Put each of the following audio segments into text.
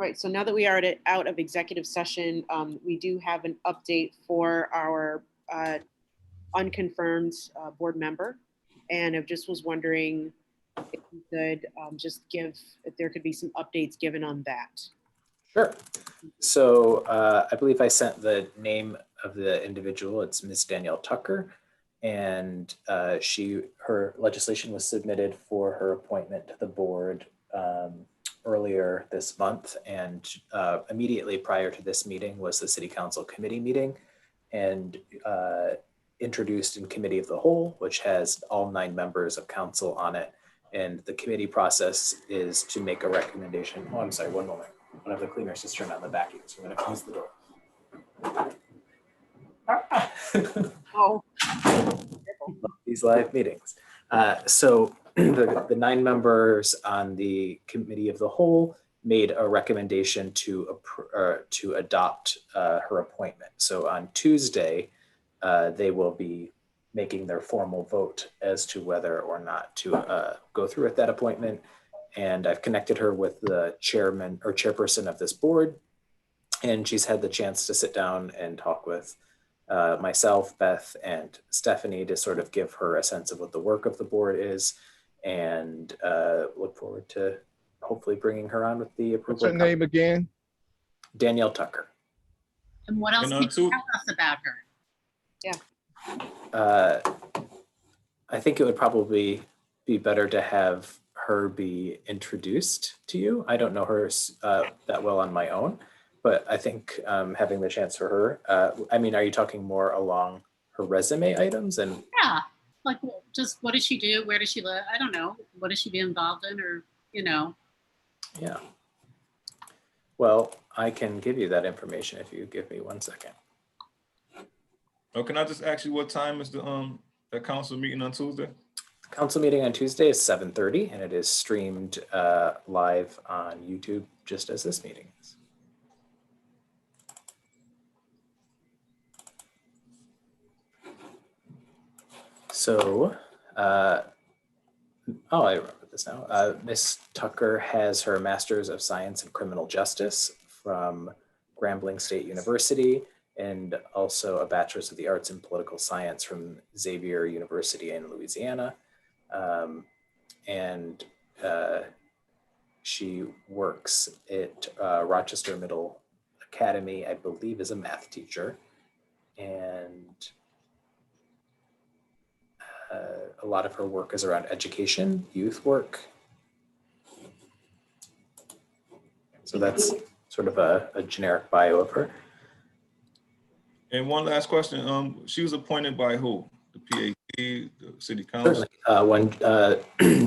Right, so now that we are out of executive session, we do have an update for our unconfirmed board member. And I just was wondering if you could just give, if there could be some updates given on that. Sure. So I believe I sent the name of the individual. It's Ms. Danielle Tucker. And her legislation was submitted for her appointment to the board earlier this month, and immediately prior to this meeting was the City Council committee meeting, and introduced in Committee of the Whole, which has all 9 members of council on it. And the committee process is to make a recommendation. Oh, I'm sorry, one moment. One of the cleaners just turned on the vacuum, so I'm going to close the door. Oh. These live meetings. So the 9 members on the Committee of the Whole made a recommendation to adopt her appointment. So on Tuesday, they will be making their formal vote as to whether or not to go through with that appointment. And I've connected her with the chairman or chairperson of this board, and she's had the chance to sit down and talk with myself, Beth, and Stephanie to sort of give her a sense of what the work of the board is, and look forward to hopefully bringing her on with the approval. What's her name again? Danielle Tucker. And what else can you tell us about her? Yeah. I think it would probably be better to have her be introduced to you. I don't know her that well on my own, but I think having the chance for her, I mean, are you talking more along her resume items? And yeah, like just what does she do? Where does she live? I don't know. What does she be involved in, or, you know? Yeah. Well, I can give you that information if you give me 1 second. Oh, can I just ask you what time is the council meeting on Tuesday? Council meeting on Tuesday is 7:30, and it is streamed live on YouTube, just as this meeting is. So, I remember this now. Ms. Tucker has her Master's of Science in Criminal Justice from Grambling State University, and also a Bachelor's of the Arts in Political Science from Xavier University in Louisiana. She works at Rochester Middle Academy, I believe, as a math teacher. And a lot of her work is around education, youth work. So that's sort of a generic bio of her. And one last question. She was appointed by who? The PAC, the city council? When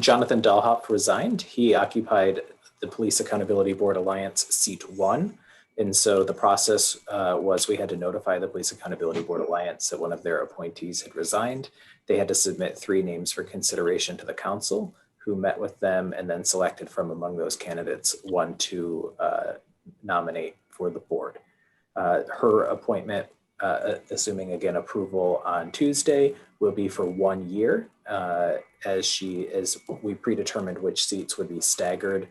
Jonathan Dahlhoff resigned, he occupied the Police Accountability Board Alliance seat 1. And so the process was we had to notify the Police Accountability Board Alliance that one of their appointees had resigned. They had to submit 3 names for consideration to the council, who met with them and then selected from among those candidates 1 to nominate for the board. Her appointment, assuming again approval on Tuesday, will be for 1 year, as we predetermined which seats would be staggered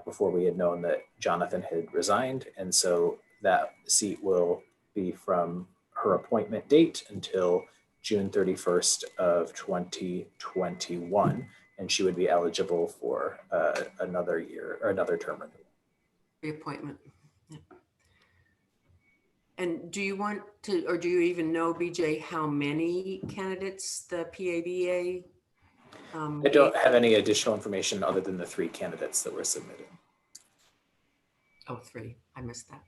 before we had known that Jonathan had resigned. And so that seat will be from her appointment date until June 31st of 2021. And she would be eligible for another year or another term renewal. Reappointment. Yeah. And do you want to, or do you even know, BJ, how many candidates the PABA? I don't have any additional information other than the 3 candidates that were submitted. Oh, 3. I missed that.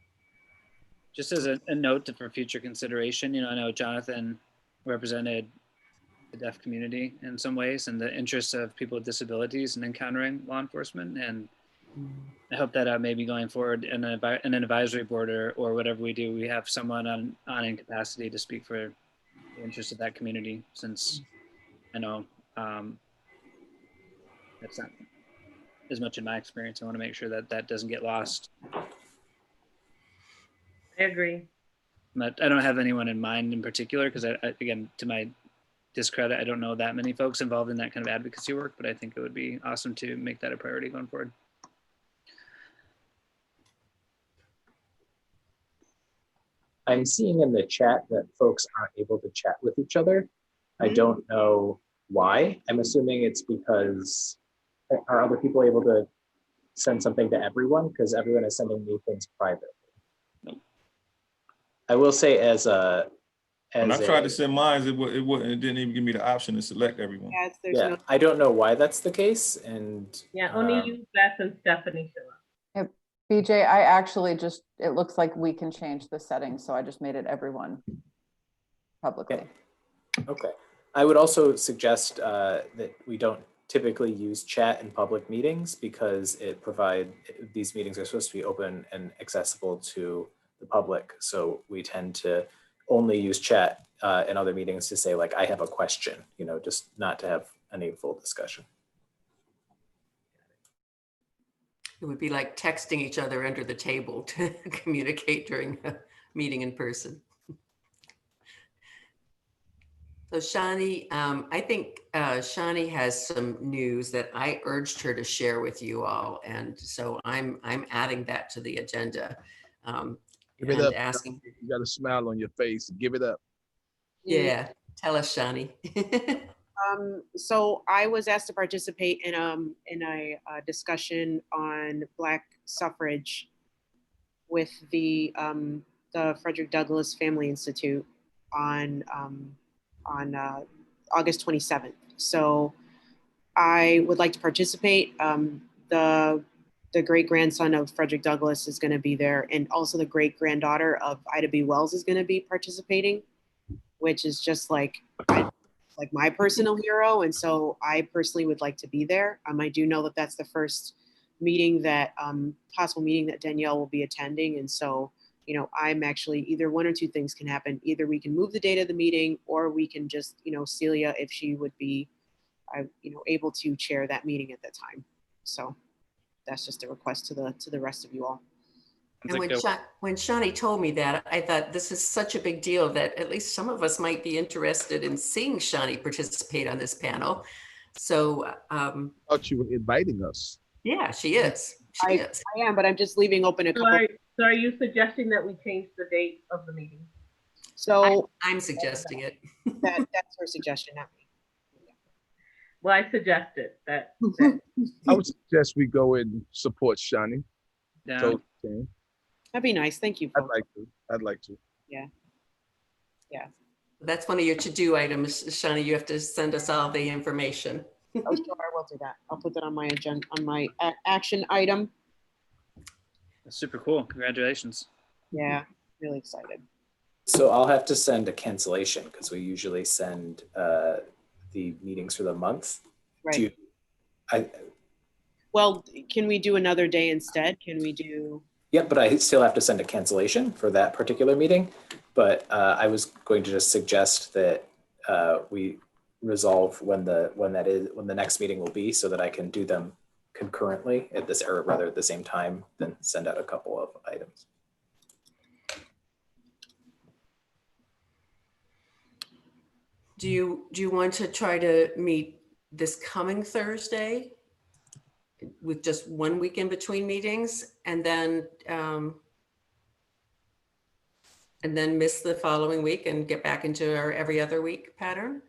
Just as a note for future consideration, I know Jonathan represented the deaf community in some ways and the interests of people with disabilities and encountering law enforcement. And I hope that maybe going forward in an advisory board or whatever we do, we have someone on incapacity to speak for the interests of that community, since I know that's not as much in my experience. I want to make sure that that doesn't get lost. I agree. But I don't have anyone in mind in particular, because again, to my discredit, I don't know that many folks involved in that kind of advocacy work, but I think it would be awesome to make that a priority going forward. I'm seeing in the chat that folks aren't able to chat with each other. I don't know why. I'm assuming it's because, are other people able to send something to everyone? Because everyone is sending me things privately. I will say When I tried to send mine, it didn't even give me the option to select everyone. Yes, there's yeah, no, I don't know why that's the case. And Yeah, only you, Beth, and Stephanie show up. BJ, I actually just, it looks like we can change the settings, so I just made it everyone publicly. okay. I would also suggest that we don't typically use chat in public meetings because these meetings are supposed to be open and accessible to the public. So we tend to only use chat in other meetings to say like, I have a question, just not to have any full discussion. It would be like texting each other under the table to communicate during a meeting in person. So Shani, I think Shani has some news that I urged her to share with you all. And so I'm adding that to the agenda. Give it and up. asking. You got a smile on your face. Give it up. Yeah, tell us, Shani. so I was asked to participate in a discussion on Black suffrage with the Frederick Douglass Family Institute on August 27th. So I would like to participate. The great grandson of Frederick Douglass is going to be there, and also the great granddaughter of Ida B. Wells is going to be participating, which is just like my personal hero. And so I personally would like to be there. I do know that that's the first meeting that possible meeting that Danielle will be attending. And so, I'm actually either one or two things can happen. Either we can move the date of the meeting, or we can just, Celia, if she would be, able to chair that meeting at that time. So that's just a request to the rest of you all. And when Shani told me that, I thought this is such a big deal that at least some of us might be interested in seeing Shani participate on this panel. So I thought you were inviting us. yeah, she is. She is. I am, but I'm just leaving open a couple. So are you suggesting that we change the date of the meeting? So I'm suggesting it. that's her suggestion, not me. Well, I suggested that. I would suggest we go and support Shani. Yeah. So, okay. That'd be nice. Thank you. I'd like to. Yeah. That's one of your to-do items, Shani. You have to send us all the information. Oh, sure, I will do that. I'll put that on my agenda, on my action item. That's super cool. Congratulations. Yeah, really excited. So I'll have to send a cancellation because we usually send the meetings for the month. Right. Well, can we do another day instead? Can we do? Yep, but I still have to send a cancellation for that particular meeting. But I was going to just suggest that we resolve when the next meeting will be, so that I can do them concurrently at this, or rather at the same time, then send out a couple of items. Do you want to try to meet this coming Thursday with just 1 week in between meetings, and then miss the following week and get back into our every other week pattern?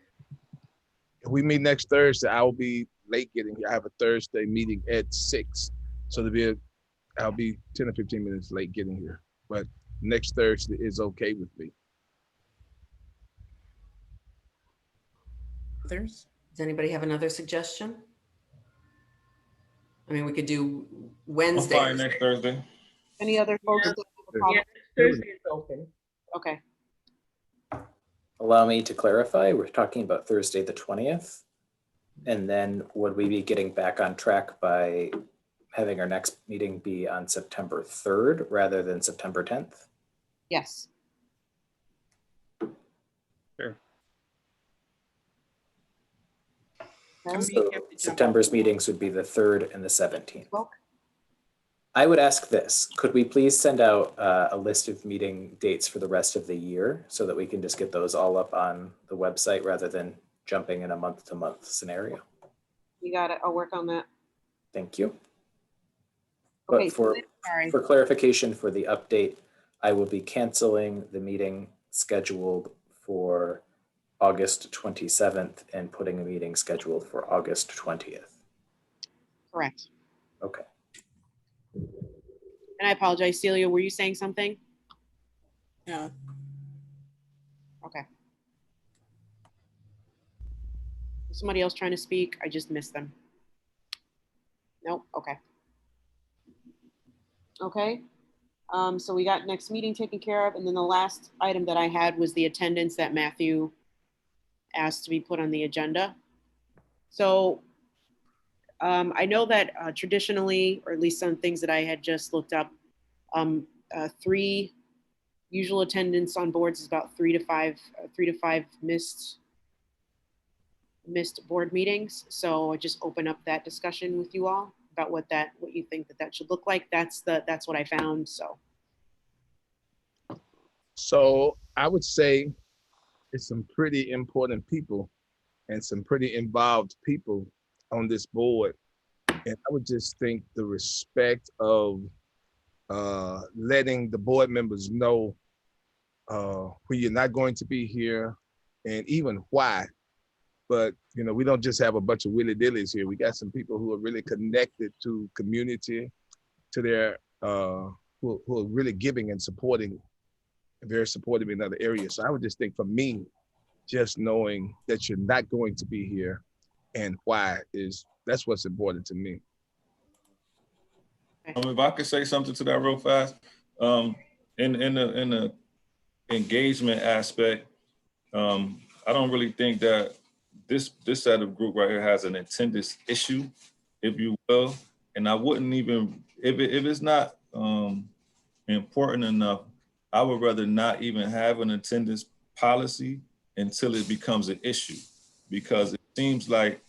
If we meet next Thursday, I will be late getting here. I have a Thursday meeting at 6. So I'll be 10 or 15 minutes late getting here. But next Thursday is okay with me. Others? Does anybody have another suggestion? I mean, we could do Wednesday. I'm fine next Thursday. Any other folks? Yeah. that have a problem? Yeah, Thursday is open. Okay. Allow me to clarify, we're talking about Thursday the 20th. And then would we be getting back on track by having our next meeting be on September 3rd rather than September 10th? Yes. Sure. So September's meetings would be the 3rd and the 17th. Well, I would ask this, could we please send out a list of meeting dates for the rest of the year so that we can just get those all up on the website rather than jumping in a month-to-month scenario? you got it. I'll work on that. Thank you. Okay. But for Sorry. clarification for the update, I will be canceling the meeting scheduled for August 27th and putting a meeting scheduled for August 20th. Correct. Okay. And I apologize, Celia, were you saying something? Yeah. Okay. Was somebody else trying to speak? I just missed them. Nope, okay. Okay, so we got next meeting taken care of, and then the last item that I had was the attendance that Matthew asked to be put on the agenda. So I know that traditionally, or at least some things that I had just looked up, 3 usual attendance on boards is about 3 to 5 missed board meetings. So I just open up that discussion with you all about what you think that should look like. That's what I found. So I would say it's some pretty important people and some pretty involved people on this board. And I would just think the respect of letting the board members know when you're not going to be here and even why. But, you know, we don't just have a bunch of willy-dillies here. We got some people who are really connected to community, to their, who are really giving and supporting, very supportive in other areas. So I would just think for me, just knowing that you're not going to be here and why that's what's important to me. If I could say something to that real fast, in the engagement aspect, I don't really think that this set of group right here has an attendance issue, if you will. And I wouldn't even, if it's not important enough, I would rather not even have an attendance policy until it becomes an issue, because it seems like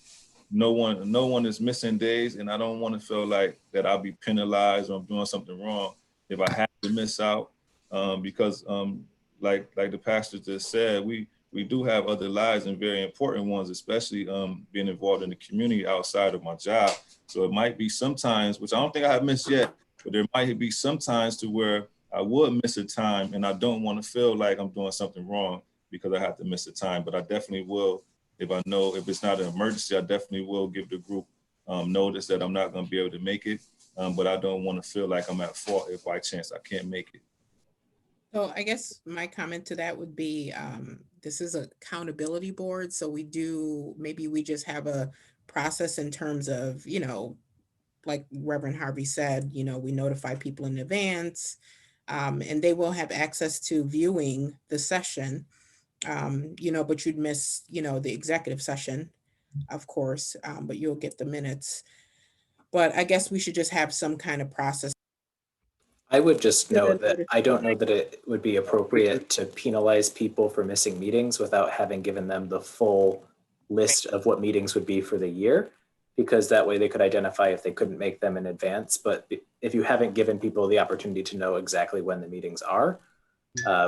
no one is missing days, and I don't want to feel like that I'll be penalized or I'm doing something wrong if I have to miss out, because like the pastor just said, we do have other lives and very important ones, especially being involved in the community outside of my job. So it might be sometimes, which I don't think I have missed yet, but there might be sometimes to where I would miss a time and I don't want to feel like I'm doing something wrong because I have to miss a time. But I definitely will, if I know if it's not an emergency, I definitely will give the group notice that I'm not going to be able to make it. But I don't want to feel like I'm at fault if by chance I can't make it. So I guess my comment to that would be, this is an accountability board. So maybe we just have a process in terms of, like Reverend Harvey said, we notify people in advance, and they will have access to viewing the session, but you'd miss, the executive session, of course, but you'll get the minutes. But I guess we should just have some kind of process. I would just To the note that notice. I don't know that it would be appropriate to penalize people for missing meetings without having given them the full list of what meetings would be for the year, because that way they could identify if they couldn't make them in advance. But if you haven't given people the opportunity to know exactly when the meetings are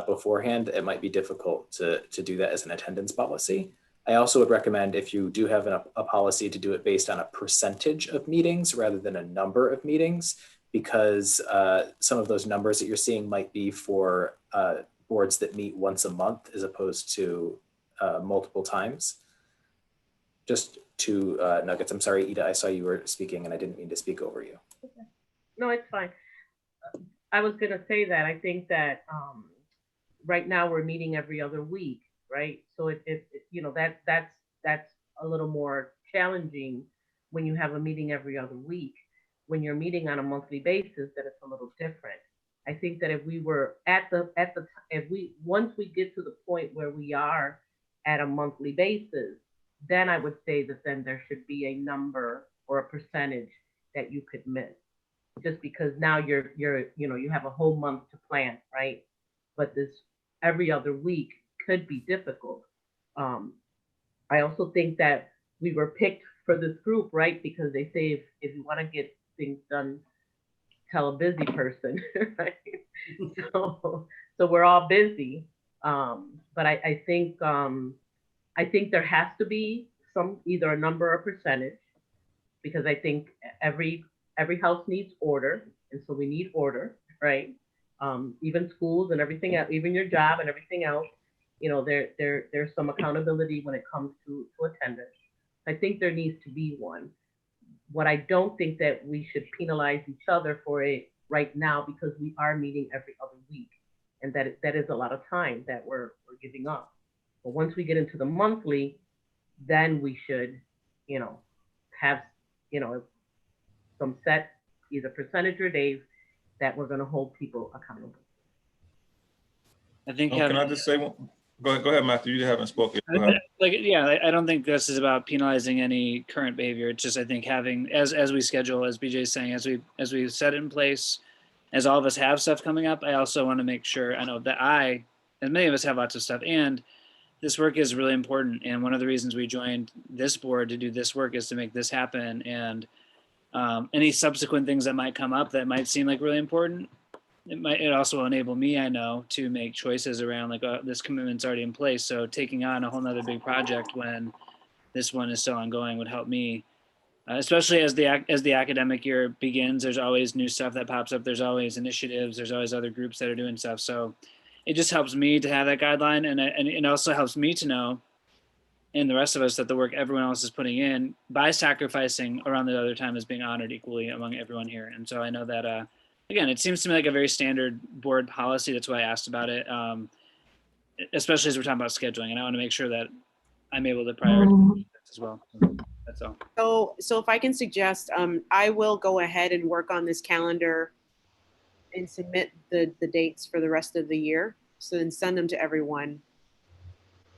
beforehand, it might be difficult to do that as an attendance policy. I also would recommend, if you do have a policy, to do it based on a percentage of meetings rather than a number of meetings, because some of those numbers that you're seeing might be for boards that meet once a month as opposed to multiple times. Just 2 nuggets. I'm sorry, Ida, I saw you were speaking and I didn't mean to speak over you. Okay. No, it's fine. I was going to say that I think that right now we're meeting every other week, right? So that's a little more challenging when you have a meeting every other week. When you're meeting on a monthly basis, that it's a little different. I think that if we were once we get to the point where we are at a monthly basis, then I would say that then there should be a number or a percentage that you could miss, just because now you have a whole month to plan, right? But this every other week could be difficult. I also think that we were picked for this group, right? Because they say if you want to get things done, tell a busy person, right? So we're all busy. But I think there has to be either a number or percentage, because I think every house needs order, and so we need order, right? even schools and everything else, even your job and everything else, you know, there's some accountability when it comes to attendance. I think there needs to be one. What I don't think that we should penalize each other for it right now, because we are meeting every other week. And that is a lot of time that we're giving up. But once we get into the monthly, then we should, you know, have, you know, some set either percentage or days that we're going to hold people accountable. I think Can I just say one? Go ahead, Matthew. You haven't spoken. Go ahead. I don't think this is about penalizing any current behavior. It's just, I think, having, as we schedule, as BJ is saying, as we set it in place, as all of us have stuff coming up, I also want to make sure, I know that and many of us have lots of stuff, and this work is really important. And one of the reasons we joined this board to do this work is to make this happen. And any subsequent things that might come up that might seem like really important, it also will enable me, I know, to make choices around like, this commitment's already in place. So taking on a whole nother big project when this one is still ongoing would help me, especially as the academic year begins. There's always new stuff that pops up. There's always initiatives. There's always other groups that are doing stuff. So it just helps me to have that guideline, and it also helps me to know, and the rest of us, that the work everyone else is putting in by sacrificing around the other time is being honored equally among everyone here. And so I know that, again, it seems to me like a very standard board policy. That's why I asked about it, especially as we're talking about scheduling. And I want to make sure that I'm able to prioritize as well. That's all. So if I can suggest, I will go ahead and work on this calendar and submit the dates for the rest of the year. So then send them to everyone.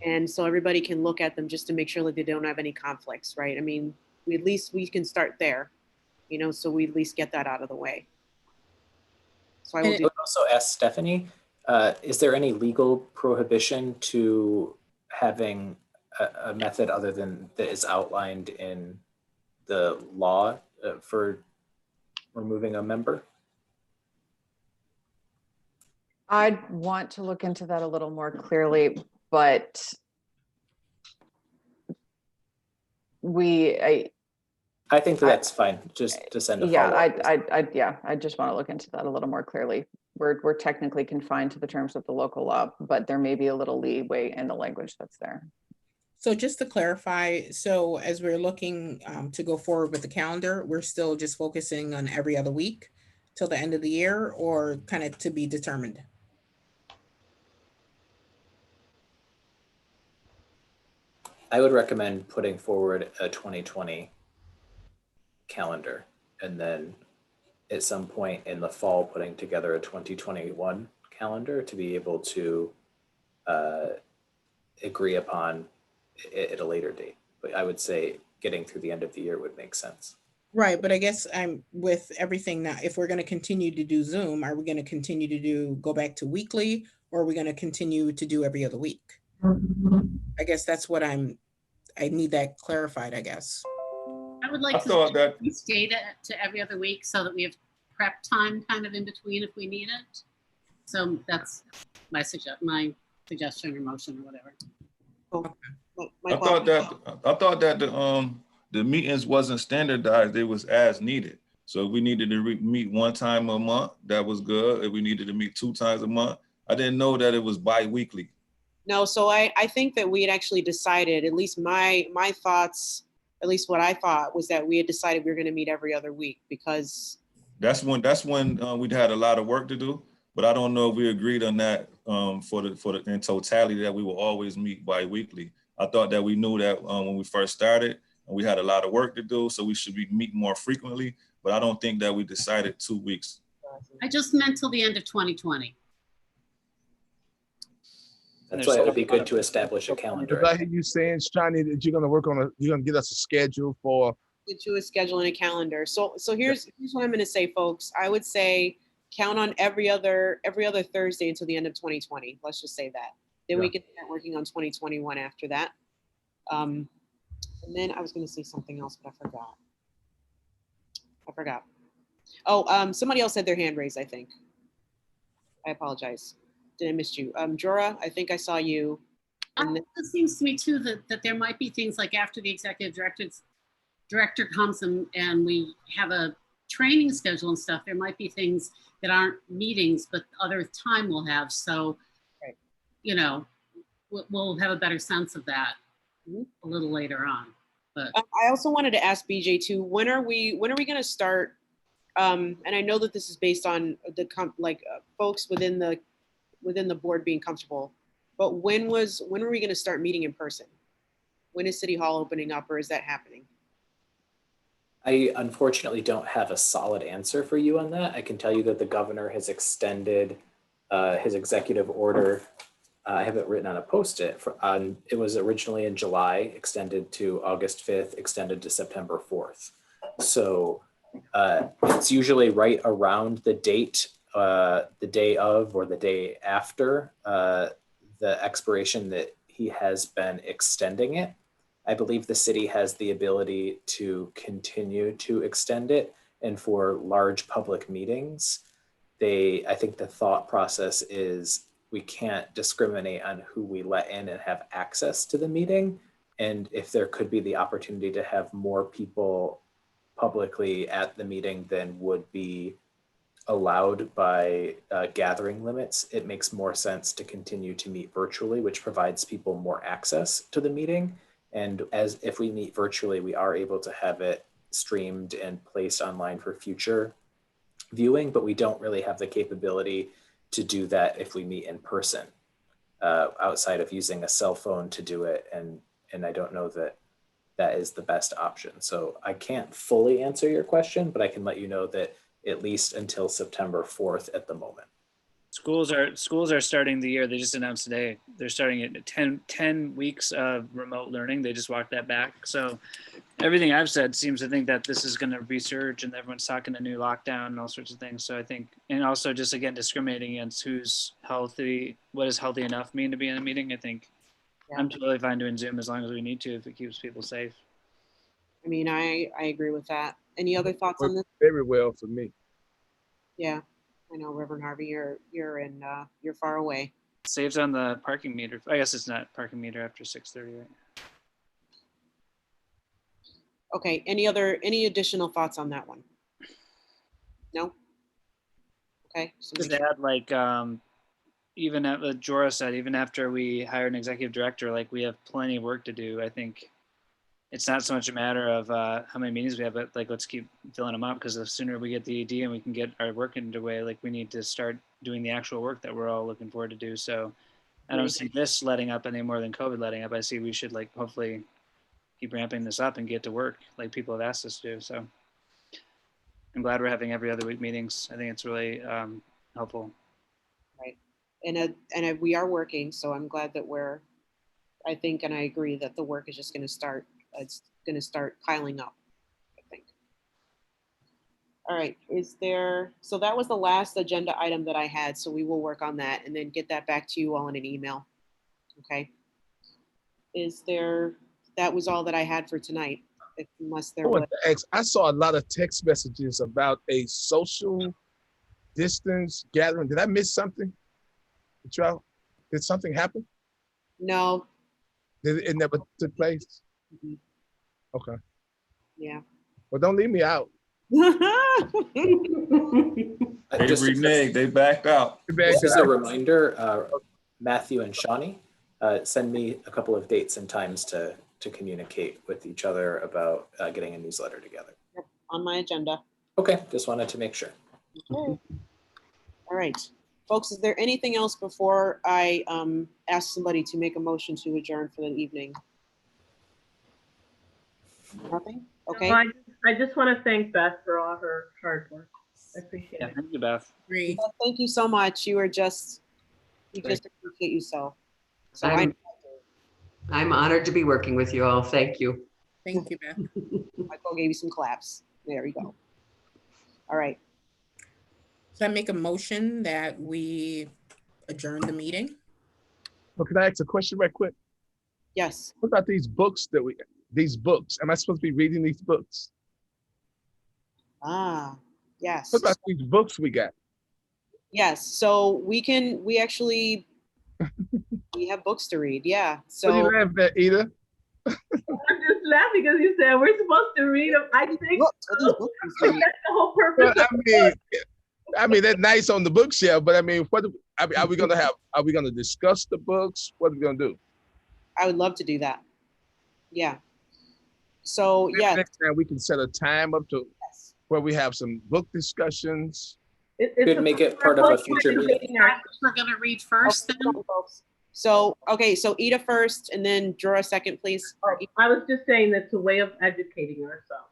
And so everybody can look at them just to make sure that they don't have any conflicts, right? I mean, at least we can start there, you know, so we at least get that out of the way. So I would also ask Stephanie, is there any legal prohibition to having a method other than that is outlined in the law for removing a member? I'd want to look into that a little more clearly, but I think that's fine. Just to send a follow-up. I just want to look into that a little more clearly. We're technically confined to the terms of the local law, but there may be a little leeway in the language that's there. So just to clarify, so as we're looking to go forward with the calendar, we're still just focusing on every other week till the end of the year, or kind of to be determined? I would recommend putting forward a 2020 calendar, and then at some point in the fall putting together a 2021 calendar to be able to agree upon at a later date. But I would say getting through the end of the year would make sense. Right, but I guess I'm with everything now. If we're going to continue to do Zoom, are we going to continue to go back to weekly, or are we going to continue to do every other week? I guess that's what I need that clarified, I guess. I would like to stay to every other week so that we have prep time kind of in between if we need it. So that's my suggestion or motion or whatever. I thought that the meetings wasn't standardized; they was as needed. So if we needed to meet one time a month, that was good. If we needed to meet 2 times a month, I didn't know that it was bi-weekly. No, so I think that we had actually decided, at least my thoughts, at least what I thought was that we had decided we were going to meet every other week, because that's when we'd had a lot of work to do. But I don't know if we agreed on that for the in totality that we will always meet bi-weekly. I thought that we knew that when we first started, and we had a lot of work to do, so we should be meeting more frequently. But I don't think that we decided 2 weeks. I just meant till the end of 2020. That's why it would be good to establish a calendar. Did I hear you saying, Shani, that you're going to work on you're going to get us a schedule for? Get you a schedule and a calendar. So here's what I'm going to say, folks. I would say count on every other Thursday until the end of 2020. Let's just say that. Then we can start working on 2021 after that. And then I was going to say something else, but I forgot. Oh, somebody else had their hand raised, I think. I apologize. Did I miss you? Jorah, I think I saw you. It seems to me too that there might be things like after the executive director comes and we have a training schedule and stuff, there might be things that aren't meetings, but other time we'll have. So, Right. you know, we'll have a better sense of that Mhm. a little later on. But I also wanted to ask BJ too, when are we going to start? And I know that this is based on the folks within the board being comfortable, but when are we going to start meeting in person? When is City Hall opening up, or is that happening? I unfortunately don't have a solid answer for you on that. I can tell you that the governor has extended his executive order. I have it written on a Post-it. It was originally in July, extended to August 5th, extended to September 4th. So it's usually right around the date, the day of or the day after the expiration that he has been extending it. I believe the city has the ability to continue to extend it. And for large public meetings, I think the thought process is we can't discriminate on who we let in and have access to the meeting. And if there could be the opportunity to have more people publicly at the meeting than would be allowed by gathering limits, it makes more sense to continue to meet virtually, which provides people more access to the meeting. And as if we meet virtually, we are able to have it streamed and placed online for future viewing, but we don't really have the capability to do that if we meet in person, outside of using a cell phone to do it. And I don't know that that is the best option. So I can't fully answer your question, but I can let you know that at least until September 4th at the moment. Schools are starting the year. They just announced today. They're starting at 10 weeks of remote learning. They just walked that back. So everything I've said seems to think that this is going to resurge, and everyone's talking a new lockdown and all sorts of things. So I think, and also just again, discriminating against who's healthy, what does healthy enough mean to be in a meeting? I think I'm totally fine doing Zoom as long as we need to, if it keeps people safe. I mean, I agree with that. Any other thoughts on this? Very well for me. Yeah, I know, Reverend Harvey, you're far away. Saves on the parking meter. I guess it's not parking meter after 6:30, right? Okay, any additional thoughts on that one? No? Okay. Just add, like, even at what Jorah said, even after we hire an executive director, like, we have plenty of work to do. I think it's not so much a matter of how many meetings we have, but like, let's keep filling them up, because the sooner we get the ED and we can get our work underway, like, we need to start doing the actual work that we're all looking forward to do. So I don't see this letting up any more than COVID letting up. I see we should, like, hopefully keep ramping this up and get to work like people have asked us to do. So I'm glad we're having every other week meetings. I think it's really helpful. Right. And we are working, so I'm glad that I think, and I agree that the work is just going to start. It's going to start piling up, I think. All right. So that was the last agenda item that I had. So we will work on that and then get that back to you all in an email. Okay. That was all that I had for tonight, unless there was. I saw a lot of text messages about a social distance gathering. Did I miss something? Did something happen? No. It never took place? Mm-hmm. Okay. Yeah. Well, don't leave me out. They reneged. They backed out. Just as a reminder, Matthew and Shawnee, send me a couple of dates and times to communicate with each other about getting a newsletter together. Yep, on my agenda. Okay, just wanted to make sure. Okay. All right. Folks, is there anything else before I ask somebody to make a motion to adjourn for the evening? Nothing? Okay. No, I just want to thank Beth for all her hard work. I appreciate it. Thank you, Beth. Beth, thank you so much. You just appreciate you so. I'm honored to be working with you all. Thank you. Thank you, Beth. Michael gave you some claps. There you go. All right. So I make a motion that we adjourn the meeting. Well, can I ask a question right quick? Yes. What about these books Am I supposed to be reading these books? Yes. What about these books we got? Yes. So we have books to read. Yeah. So what are you laughing at, Ida? I'm just laughing because you said we're supposed to read them. I think so. That's the whole purpose. Well, I mean, that's nice on the bookshelf, but I mean, are we gonna discuss the books? What are we gonna do? I would love to do that. Yeah. So yeah, Next time we can set a time up to yes. where we have some book discussions. Could make it part of a future meeting. We're gonna read first then. So, okay, so Ida first and then Jura second, please. I was just saying that's a way of educating ourselves.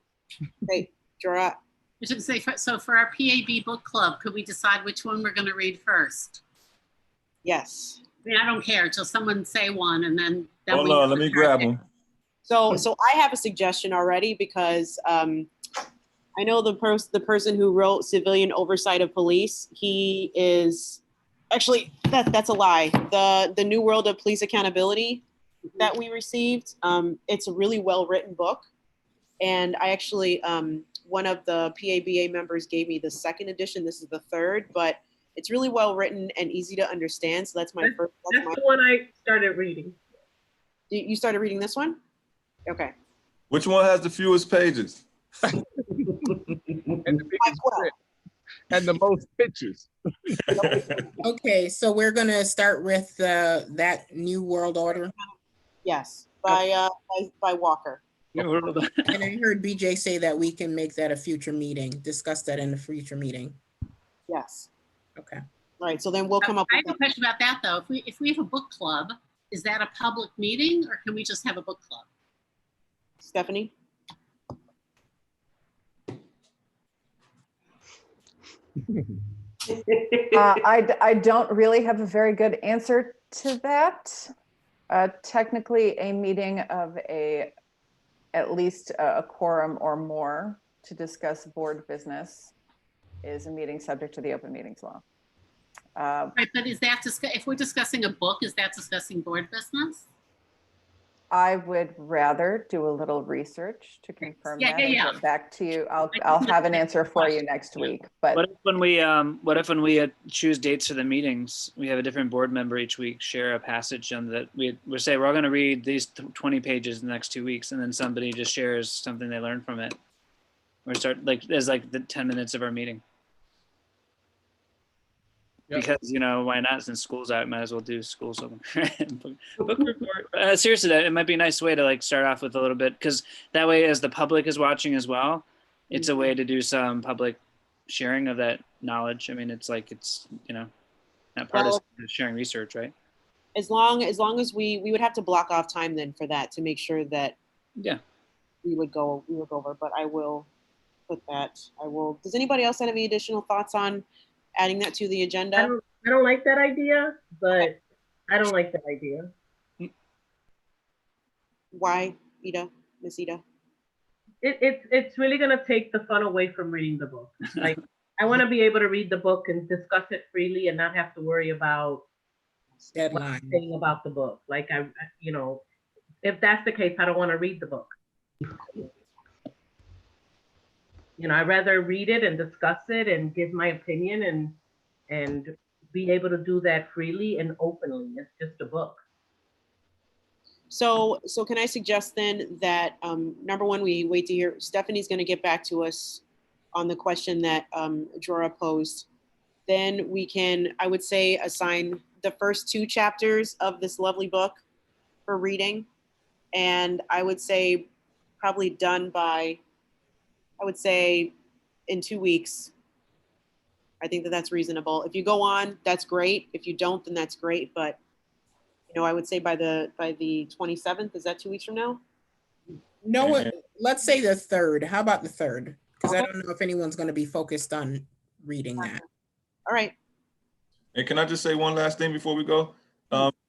Okay, Jura. I should say, so for our PAB book club, could we decide which one we're gonna read first? Yes. I mean, I don't care till someone say one and then. Hold on, let me grab them. So I have a suggestion already because I know the person who wrote Civilian Oversight of Police. He is actually that's a lie. The New World of Police Accountability that we received. It's a really well written book, and I actually one of the PABA members gave me the second edition. This is the third, but it's really well written and easy to understand. So that's my first. That's the one I started reading. You started reading this one? Okay. Which one has the fewest pages? And the biggest print, and the most pictures. Okay, so we're gonna start with that New World Order. Yes, by Walker. And I heard BJ say that we can make that a future meeting, discuss that in a future meeting. Yes. Okay. All right, so then we'll come up I with have a question about that though. If we have a book club, is that a public meeting or can we just have a book club? Stephanie? I don't really have a very good answer to that. Technically, a meeting of at least a quorum or more to discuss board business is a meeting subject to the open meetings law. Right, but is that if we're discussing a book, is that discussing board business? I would rather do a little research to confirm that and get back to you. I'll have an answer for you next week. But what if when we choose dates for the meetings, we have a different board member each week share a passage on that we say we're all going to read these 20 pages in the next 2 weeks, and then somebody just shares something they learned from it. Or start as the 10 minutes of our meeting. Yep. Because why not? Since school's out, might as well do school something. Book report. Seriously, it might be a nice way to start off with a little bit, because that way, as the public is watching as well, it's a way to do some public sharing of that knowledge. I mean, it's not part of sharing research, right? As long as we would have to block off time then for that to make sure that we would go over. But I will put that. Does anybody else have any additional thoughts on adding that to the agenda? I don't like that idea, but I don't like that idea. Why, Ida? Miss Ida? It's really gonna take the fun away from reading the book. Like, I want to be able to read the book and discuss it freely and not have to worry about deadline. What I'm saying about the book. Like, if that's the case, I don't want to read the book. I'd rather read it and discuss it and give my opinion and be able to do that freely and openly. It's just a book. So can I suggest then that number one, we wait to hear, Stephanie's going to get back to us on the question that Jora posed. Then we can, I would say, assign the first 2 chapters of this lovely book for reading. And I would say probably done by, I would say in 2 weeks. I think that's reasonable. If you go on, that's great. If you don't, then that's great. But I would say by the 27th. Is that 2 weeks from now? No, let's say the 3rd. How about the 3rd? Because I don't know if anyone's going to be focused on reading that. All right. And can I just say one last thing before we go?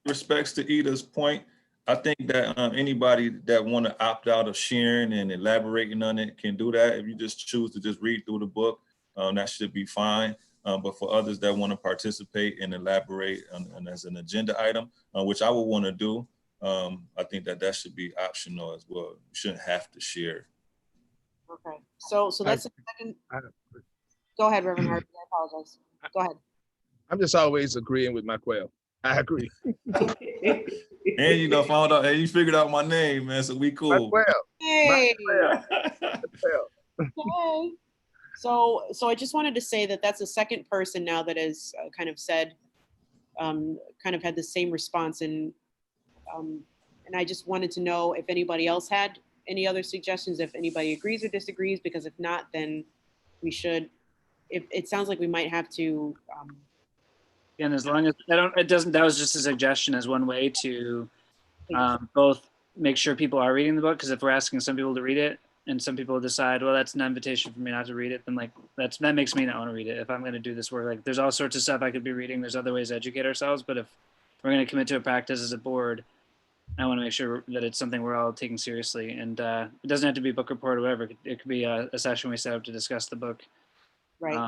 Respects to Ida's point, I think that anybody that want to opt out of sharing and elaborating on it can do that. If you just choose to just read through the book, that should be fine. But for others that want to participate and elaborate and as an agenda item, which I would want to do, I think that should be optional as well. You shouldn't have to share. Okay. So that's the second. Go ahead, Reverend Harvey. I apologize. Go ahead. I'm just always agreeing with my quail. I agree. And found out, and you figured out my name, man. So we cool. Well, Yay! Okay. So I just wanted to say that that's the second person now that has kind of said, kind of had the same response, and I just wanted to know if anybody else had any other suggestions, if anybody agrees or disagrees, because if not, then we should. It sounds like we might have to. And as long as it doesn't. That was just a suggestion as one way to both make sure people are reading the book. Because if we're asking some people to read it, and some people decide, well, that's an invitation for me not to read it, then like that makes me not want to read it. If I'm going to do this work, like there's all sorts of stuff I could be reading. There's other ways to educate ourselves. But if we're going to commit to a practice as a board, I want to make sure that it's something we're all taking seriously. And it doesn't have to be a book report or whatever. It could be a session we set up to discuss the book. Right. I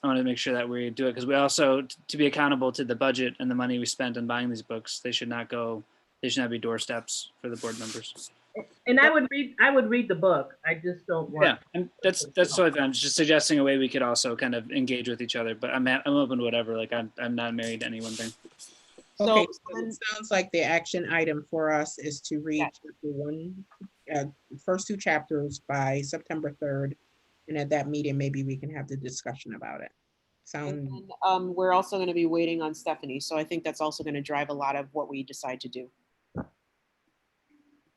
want to make sure that we do it because we also, to be accountable to the budget and the money we spent on buying these books, they should not be doorsteps for the board members. And I would read the book. I just don't want. Yeah, and that's totally fine. I'm just suggesting a way we could also kind of engage with each other. But I'm open to whatever. Like I'm not married to any one thing. Okay, so it sounds like the action item for us is to read chapter 1, first 2 chapters by September 3rd. And at that meeting, maybe we can have the discussion about it. We're also going to be waiting on Stephanie. So I think that's also going to drive a lot of what we decide to do.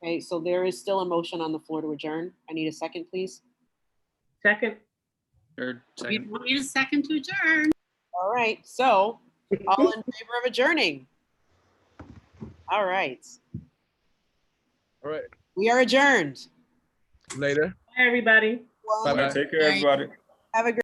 Okay, so there is still a motion on the floor to adjourn. I need a second, please. Second. Third, second. We need a second to adjourn. All right, so all in favor of adjourning? All right. All right. We are adjourned. Later. Bye, everybody. Well, Take care, everybody. have a great